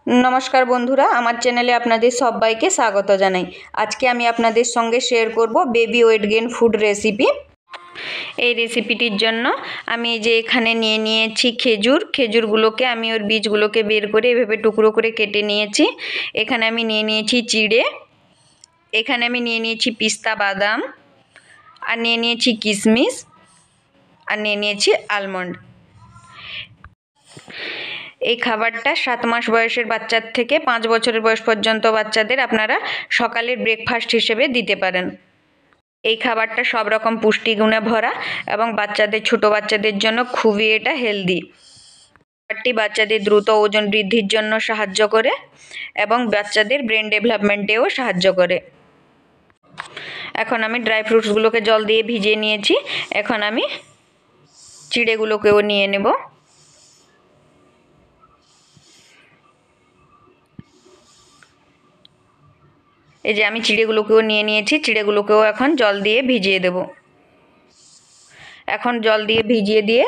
नमस्कार बंधुरा आमार चैनेले आपनादेर सबाइके स्वागत जानाई। आज के आमी आपनादेर संगे शेयर करब baby weight gain food recipe. এই রেসিপিটির জন্য আমি এই যে এখানে নিয়ে নিয়েছি খেজুর। খেজুরগুলোকে আমি ওর বীজগুলোকে বের করে এভাবে টুকরো করে কেটে নিয়েছি। এখানে আমি নিয়ে নিয়েছি চিড়ে, এখানে আমি নিয়ে নিয়েছি পিস্তা বাদাম, আর নিয়ে নিয়েছি কিশমিশ, আর নিয়ে নিয়েছি আলমন্ড। এই খাবারটা 7 মাস বয়সের বাচ্চার থেকে 5 বছরের বয়স পর্যন্ত বাচ্চাদের আপনারা সকালের ব্রেকফাস্ট হিসেবে দিতে পারেন। এই খাবারটা সব রকম পুষ্টিগুণে ভরা এবং বাচ্চাদের ছোট বাচ্চাদের জন্য খুবই এটা হেলদি। খাবারটি বাচ্চাদের দ্রুত ওজন বৃদ্ধির জন্য সাহায্য করে এবং বাচ্চাদের ব্রেন ডেভেলপমেন্টেও সাহায্য করে। এখন আমি ড্রাই ফ্রুটসগুলোকে জল দিয়ে ভিজিয়ে নিয়েছি। এখন আমি চিড়েগুলোকেও নিয়ে নেব। এই যে আমি চিড়েগুলোকেও নিয়ে নিয়েছি, চিড়েগুলোকেও এখন জল দিয়ে ভিজিয়ে দেব। এখন জল দিয়ে ভিজিয়ে দিয়ে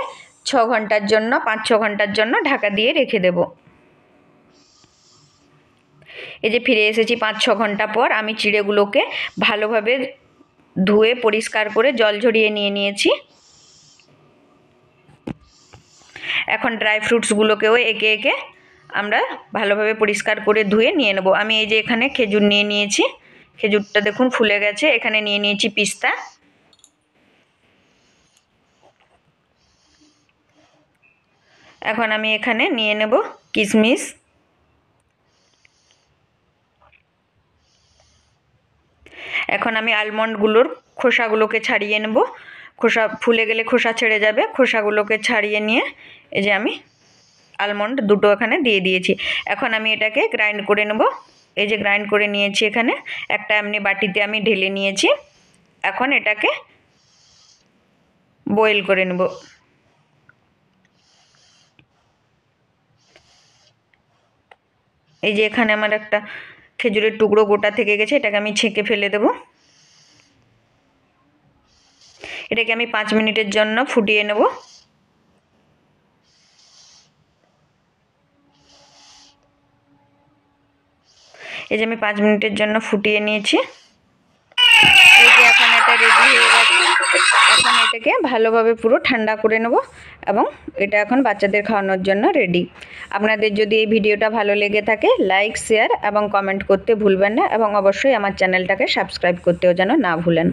6 ঘন্টার জন্য 5-6 ঘন্টার জন্য ঢাকা দিয়ে রেখে দেব। এই যে ফিরে এসেছি 5-6 ঘন্টা পর। আমি চিড়েগুলোকে ভালোভাবে ধুয়ে পরিষ্কার করে জল ঝরিয়ে নিয়ে নিয়েছি। এখন ড্রাই ফ্রুটসগুলোকেও একে একে আমরা ভালোভাবে পরিষ্কার করে ধুয়ে নিয়ে নেব। আমি এই যে এখানে খেজুর নিয়ে নিয়েছি, খেজুরটা দেখুন ফুলে গেছে। এখানে নিয়ে নিয়েছি পিস্তা, এখন আমি এখানে নিয়ে নেব কিশমিশ, এখন আমি আলমন্ডগুলোর খোসাগুলোকে ছাড়িয়ে নেব। খোসা ফুলে গেলে খোসা ছেড়ে যাবে, খোসাগুলোকে ছাড়িয়ে নিয়ে এই যে আমি আলমন্ড দুটো এখানে দিয়ে দিয়েছি। এখন আমি এটাকে গ্রাইন্ড করে নেব। এই যে গ্রাইন্ড করে নিয়েছি, এখানে একটা এমনি বাটিতে আমি ঢেলে নিয়েছি। এখন এটাকে বয়েল করে নেব। এই যে এখানে আমার একটা খেজুরের টুকরো গোটা থেকে গেছে, এটাকে আমি ছেঁকে ফেলে দেব। এটাকে আমি 5 মিনিটের জন্য ফুটিয়ে নেব। এই যে আমি 5 মিনিটের জন্য ফুটিয়ে নিয়েছি। এই যে এখন এটা রেডি হয়ে গেছে। এখন এটাকে ভালোভাবে পুরো ঠান্ডা করে নেব এবং এটা এখন বাচ্চাদের খাওয়ানোর জন্য রেডি। আপনাদের যদি এই ভিডিওটা ভালো লেগে থাকে লাইক, শেয়ার এবং কমেন্ট করতে ভুলবেন না এবং অবশ্যই আমার চ্যানেলটাকে সাবস্ক্রাইব করতেও যেন না ভুলেন।